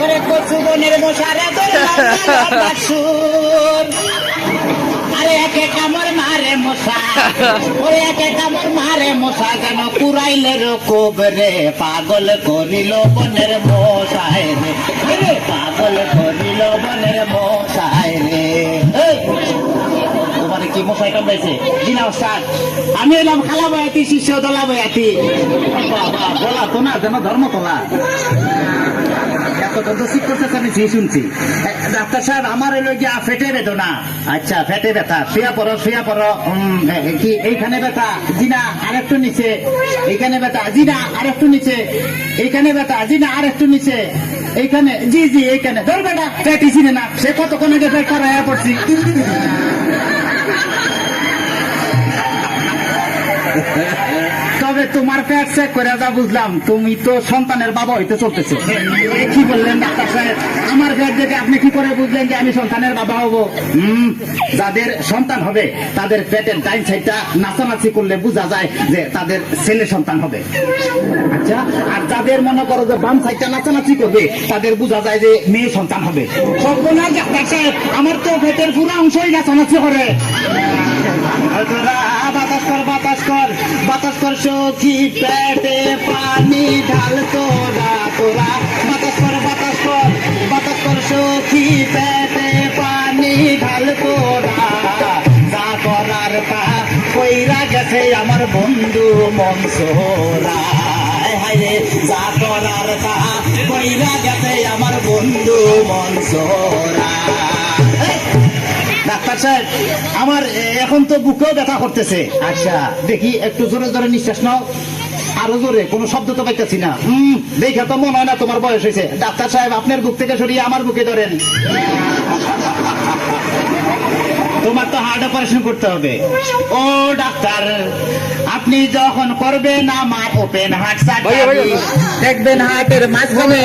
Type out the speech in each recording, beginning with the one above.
ওরে কচু বনের মশারে সুর আরে একে কামড় মারে মশা ওরে একে কামড় মারে মশা যেন কুড়াইলে কোবরে পাগল করিল বনের মশায় রে পাগল করিল বনের মশায় রে তোমার কি মশাই কামড়াইছে দিনা ওস্তাদ আমি এলাম খালা বয়াতি শিষ্য দলা বয়াতি বলা তো না যেন ধর্ম তোলা শুনছি ডাক্তার সাহেব আমার এলো গিয়া ফেটে বেদনা আচ্ছা ফেটে ব্যথা শুয়া পড়ো কি এইখানে ব্যথা জি না আরেকটু নিচে এইখানে ব্যথা জি না আরেকটু নিচে এইখানে ব্যথা জি না আরেকটু নিচে এইখানে জি জি এইখানে ধর বেটা ফেটি চিনে না সে কতক্ষণ আগে ফেট করাইয়া পড়ছি তবে তোমার পেট চেক করে যা বুঝলাম তুমি তো সন্তানের বাবা হইতে চলতেছে কি বললেন ডাক্তার সাহেব আমার পেট দেখে আপনি কি করে বুঝলেন যে আমি সন্তানের বাবা হব যাদের সন্তান হবে তাদের পেটের ডাইন সাইডটা নাচানাচি করলে বোঝা যায় যে তাদের ছেলে সন্তান হবে আচ্ছা আর যাদের মনে করো যে বাম সাইডটা নাচানাচি করবে তাদের বোঝা যায় যে মেয়ে সন্তান হবে সর্বনাশ ডাক্তার সাহেব আমার তো পেটের পুরো অংশই নাচানাচি করে বাতাস কর বাতাস কর বাতাস কর সখী পেটে পানি ঢাল তোরা তোরা বাতাস কর বাতাস কর বাতাস কর সখী পেটে পানি ঢাল তোরা যা করার তা কইরা গেছে আমার বন্ধু মনসোরা হায়রে যা করার তা কইরা গেছে আমার বন্ধু মনসোরা ডাক্তার সাহেব আমার এখন তো বুকেও ব্যথা করতেছে আচ্ছা দেখি একটু জোরে জোরে নিঃশ্বাস নাও আরো জোরে কোনো শব্দ তো পাইতেছি না দেখে তো মনে হয় না তোমার বয়স হয়েছে ডাক্তার সাহেব আপনার বুক থেকে সরিয়ে আমার বুকে ধরেন তোমার তো হার্ট অপারেশন করতে হবে ও ডাক্তার আপনি যখন করবেন আমার ওপেন হার্ট সার্জারি দেখবেন হার্টের মাঝখানে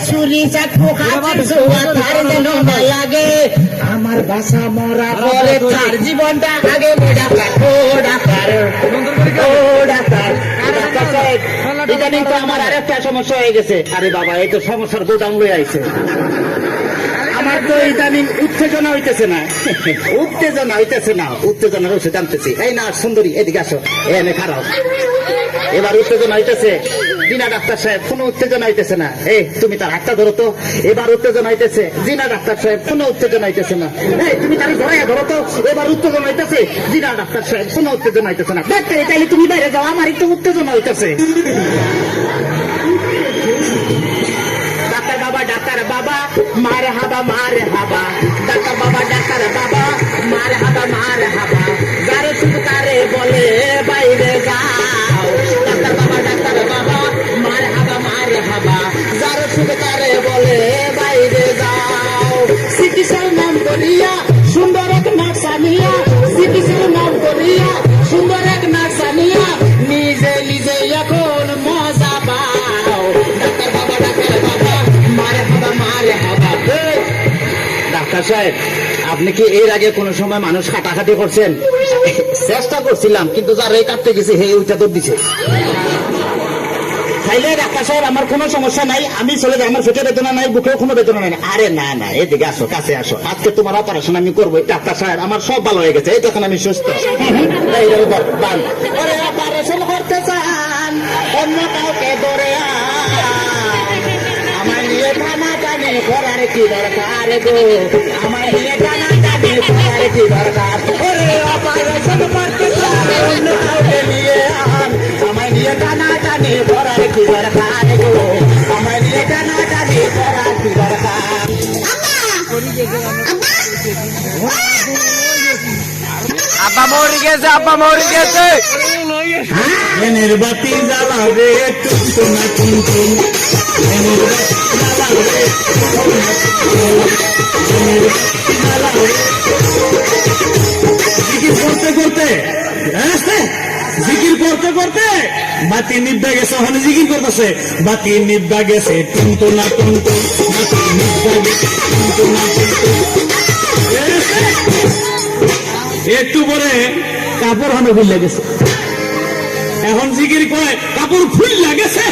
ছুরি চাকু যেন না লাগে আমার বাসা মরা পরে তার জীবনটা আগে ডাক্তার ও ডাক্তার ও ডাক্তার ডাক্তার সাহেব ইদানিং তো আমার আরেকটা সমস্যা হয়ে গেছে আরে বাবা এই তো সমস্যার গোদাম লয়ে আইছে আমার তো ইদানিং উত্তেজনা হইতেছে না উত্তেজনার ওষুধ আনতেছি এই না সুন্দরী এদিকে আসো এনে খারাপ এবার উত্তেজনা হইতেছে জিনা ডাক্তার সাহেব কোনো উত্তেজনা হইতেছে না এই তুমি তার হাতটা ধরো তো এবার উত্তেজনা হইতেছে জিনা ডাক্তার সাহেব কোনো উত্তেজনা হইতেছে না এই তুমি তার ধরাইয়া ধরো তো এবার উত্তেজনা হইতেছে জিনা ডাক্তার সাহেব কোনো উত্তেজনা হইতেছে না দেখতে তাইলে তুমি বাইরে যাও আমার একটু উত্তেজনা হইতেছে ডাক্তার বাবা মার হাবা ডাক্তার বাবা মার হাবা যারে সুতারে বলে বাইরে যাও ডাক্তার বাবা মার হাবা যারে সুতারে বলে বাইরে যাও চিকিৎসার নাম করিয়া সুন্দর এক নার্সানিয়া চিকিৎসার নাম করিয়া সুন্দর এক নার্সানিয়া নিজে নিজে এখন মজা পাও ডাক্তার বাবা ডাক্তার সাহেব আপনি কি এর আগে কোন সময় মানুষ কাটাকাটি করছেন চেষ্টা করছিলাম কিন্তু যারা এই কাটতে গেছে হে ওইটা তো দিছে তাইলে ডাক্তার সাহেব আমার কোনো সমস্যা নাই আমি চলে যাই আমার পেটে বেদনা নাই বুকেও কোনো বেদনা নাই আরে না না এদিকে আসো কাছে আসো আজকে তোমার অপারেশন আমি করবো ডাক্তার সাহেব আমার সব ভালো হয়ে গেছে এই তখন আমি সুস্থ অপারেশন করতে চান অন্য কাউকে ধরে আমার নিয়ে টানাটানি করার কি দরকার গো আমার নিয়ে টানাটানি করার কি দরকার অপারেশন করতে চান অন্য কাউকে নিয়ে আমার নিয়ে টানাটানি করার কি দরকার গো আমার নিয়ে টানাটানি করার কি দরকার আব্বা মরে গেছে এনের বাতি জ্বালাবে টুনটুনা টুনটুন এনের বাতি জ্বালাবে জিকির করতে করতে বাতি নিব্বা গেছে ওখানে জিকির করতেছে বাতি নিব্বা গেছে টুনটুনা টুনটুন বাতি নিব্বা গেছে টুনটুনা টুনটুন একটু পরে কাপড় হানো খুললে গেছে এখন জিকির কয় কাপড় খুললা গেছে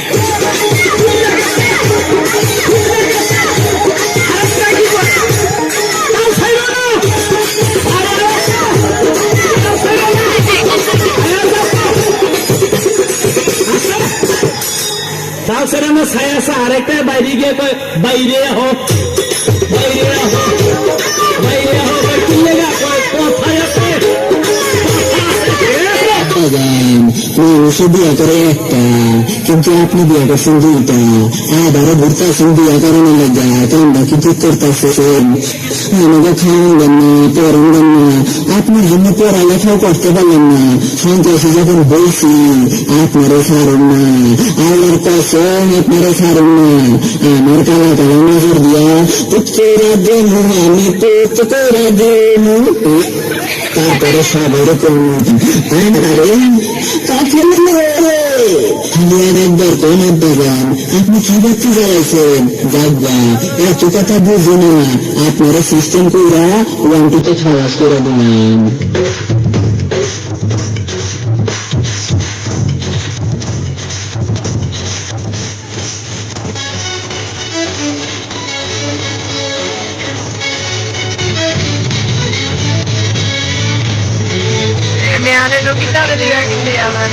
সাউসের আমার ছায়া আছে আরেকটা বাইরে গিয়ে কয় বাইরে হোক বাইরে হোক বাইরে হোক কি লেগা কয় কোথায় আছে মানুষে বিয়ে করে একটা কিন্তু আপনি বিয়ে করছেন দুইটা আবারও ঘুরতেছেন বিয়ে করানো লেগে তোমরা কি ঠিক করতেছেন আমাকে খাওয়ান দেন না পড়ান দেন না আপনার জন্য পড়ালেখাও করতে পারলেন না সন্ত্রাসী যখন বলছি আপনারও ছাড়ুন না আল্লাহর কসম আপনারও ছাড়ুন না আমার কালা কালা নজর দিয়া পুত্রা দেন আমি পুত্রা দেন তারপরে সব এরকম একবার কোন দাগান আপনি কি দেখতে চাইছেন যাজ্ঞা এত কথা বুঝি না আপনারা সিস্টেম করে ওয়ানটিতে খালাস করে দিলেন Me han hecho quitar de día que te llaman.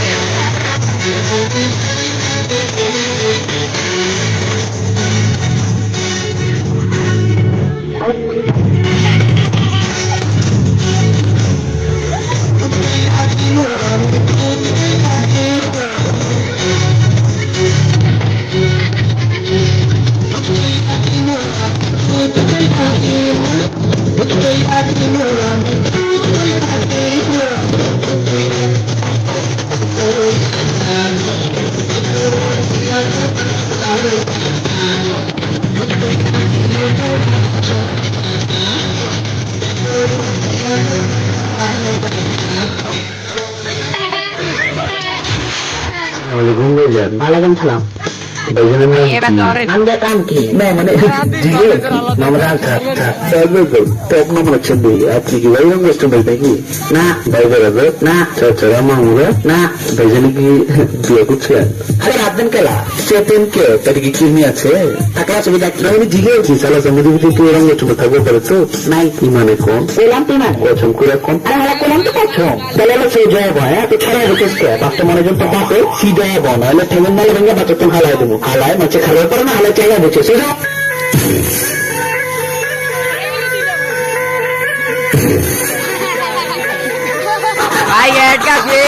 ওয়ালাইকুম সালাম আমরা কাম কি মানে আপনি কি ভাই নাকি না ভাইদের না চাচা মামুরা না ভাইজানি কি বিয়ে করছিলেন আরে রাতদিন কেলা চেতেন কে তার কি কিডনি আছে টাকা ছবি ডাক্তার আমি জিগে কি সালা সমিতি কি রঙ চুপ থাকবে পারে তো নাই কি মানে কোন বললাম তো না কচম করে কোন আরে কোন তো কচম তাহলে সে জয় ভাই তো ছড়াই রেখেছ কে বাচ্চা মানুষজন তো পাবে সিধা বনালে ঠেঙ্গন মাল ভেঙে বাচ্চা তো খালাই দেবো খালায় মাছে খাওয়ার পরে না হালে চাইয়া দিচ্ছে সেটা Ay, es casi.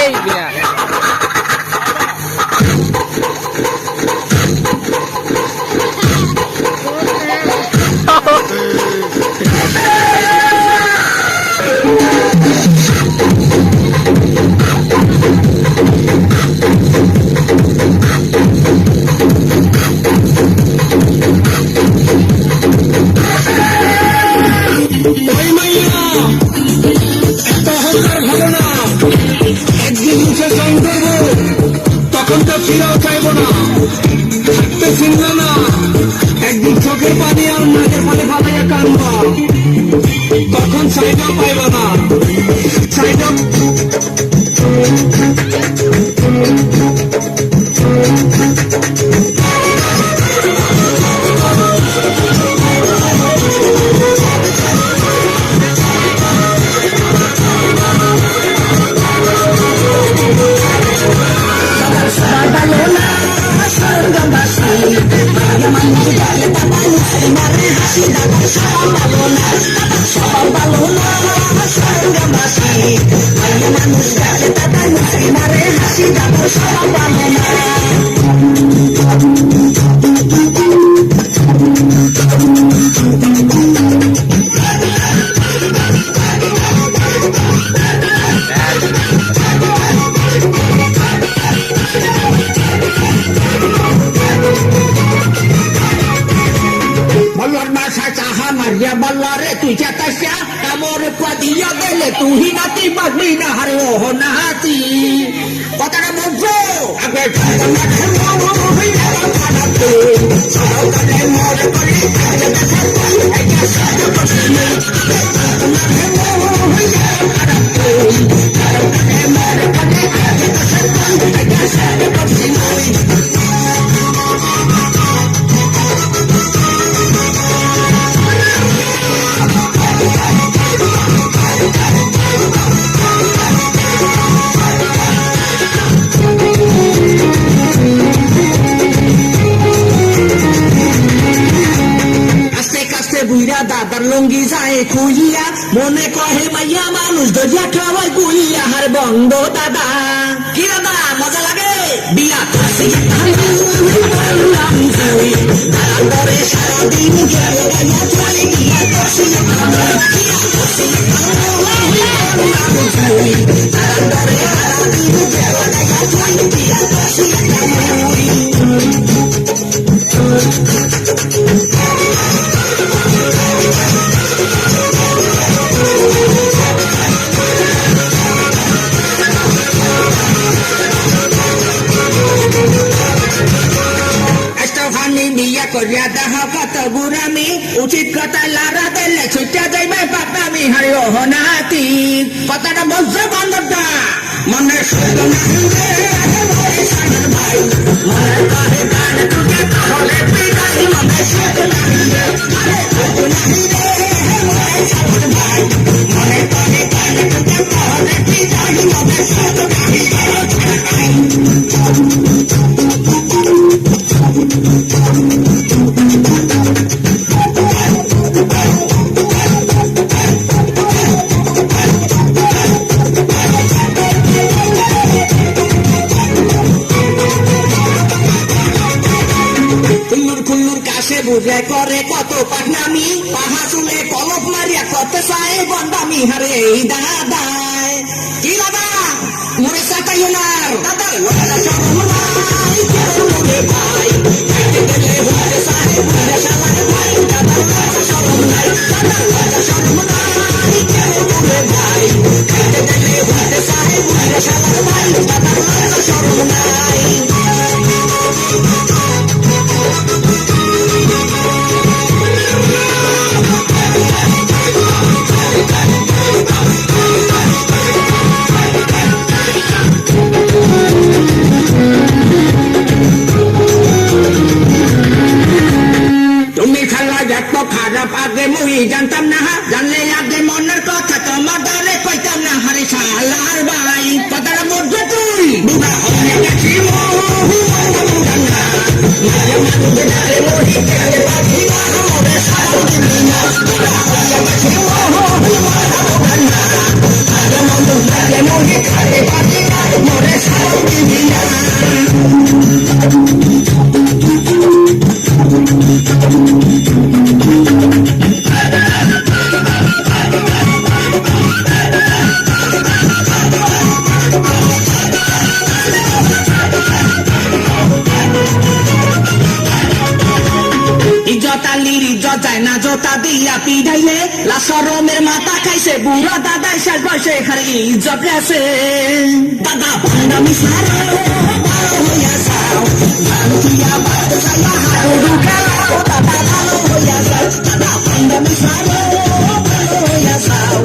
তখন তো ফিরেও চাইব না থাকতে চিনল না একদিন চোখের পানি আর নাকের পানি ফাটাইয়া কানব তখন সাইডও পাইব না সাইডও তুই চেতাসা আমার পাদিয়া গেলে তুই নাতি বাগলি না হারে ও নাতি কথাটা বুঝছো আগে লুঙ্গি যায় খুইয়া মনে কহে মাইয়া মানুষ দরিয়া খাওয়াই কুইয়া হার বঙ্গ দাদা কি দাদা মজা লাগে বিয়া করছি সারাদিন বিয়া করছি বিয়া করিয়া দেহ কত গুরামি উচিত কথা লারা দিলে ছুটে যাইবে পাতামি হারি অহনাতি কথাটা বলছে বান্ধবটা মনে শুধু মনে কহে গান টুকে তাহলে পিটাই মনে শুধু মনে কহে গান টুকে তাহলে পিটাই মনে শুধু বুঝে করে কত পাটনামি পাহা চুলে কলপ মারিয়া কত চায় বন্দামি হারে এই দাদায় কি দাদা মরে সাতাই না দাদা ভাই খারাপ আগে মুই জানতাম না জানলে আগে মনের কথা তোমার দ্বারে কইতাম না হারে শালার ভাই কথাটা বুঝছো তুই বুড়া হয়ে গেছি জোতা দিয়া পিড়াইলে লাশরমের মাথা খাইছে বুড়া দাদা শেষ বয়সে খালি ইজ্জত গেছে দাদা ভান্ডামি সারা হইয়া যাও ভান্ডিয়া বাদ যাইয়া হারু খেলাও দাদা ভালো হইয়া যাও দাদা ভান্ডামি সারা হইয়া যাও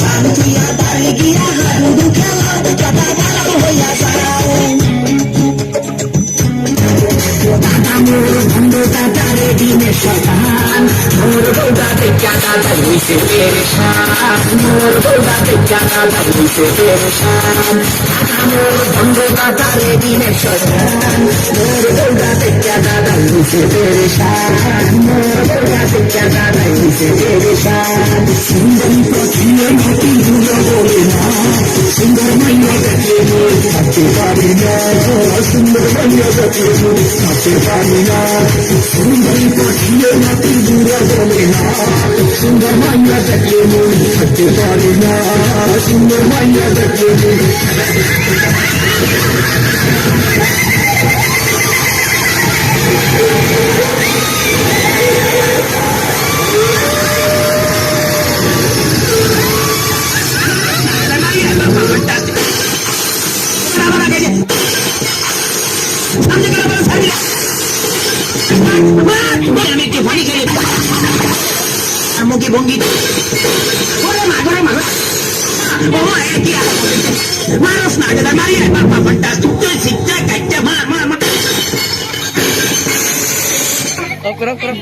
ভান্ডিয়া বাড়ি গিয়া হারু খেলাও দাদা ভালো হইয়া যাও দাদা মোর বন্ধু দাদা রে দিনের সকাল মোর বউটা দেখা দাদা হইছে পেরেশান মোর বউটা দেখা দাদা হইছে পেরেশান দাদা মোর বন্ধু দাদা রে দিনের সকাল মোর বউটা দেখা দাদা হইছে পেরেশান মোর বউটা দেখা দাদা হইছে পেরেশান সুন্দরী পথিয়ে মাটি দুলো বলে না সুন্দর মাইয়া দেখে মোর থাকতে পারি না সুন্দর মাইয়া দেখে মোর থাকতে পারি না সুন্দরী পথিয়ে মাটি দুলো বলে না সুন্দর মাইয়া দেখে মোর থাকতে পারি না সুন্দর মাইয়া দেখে মুখে ভঙ্গি মানুষ না দাদা মারিয়ে শিক্ষা কাটতে মার মার Oke,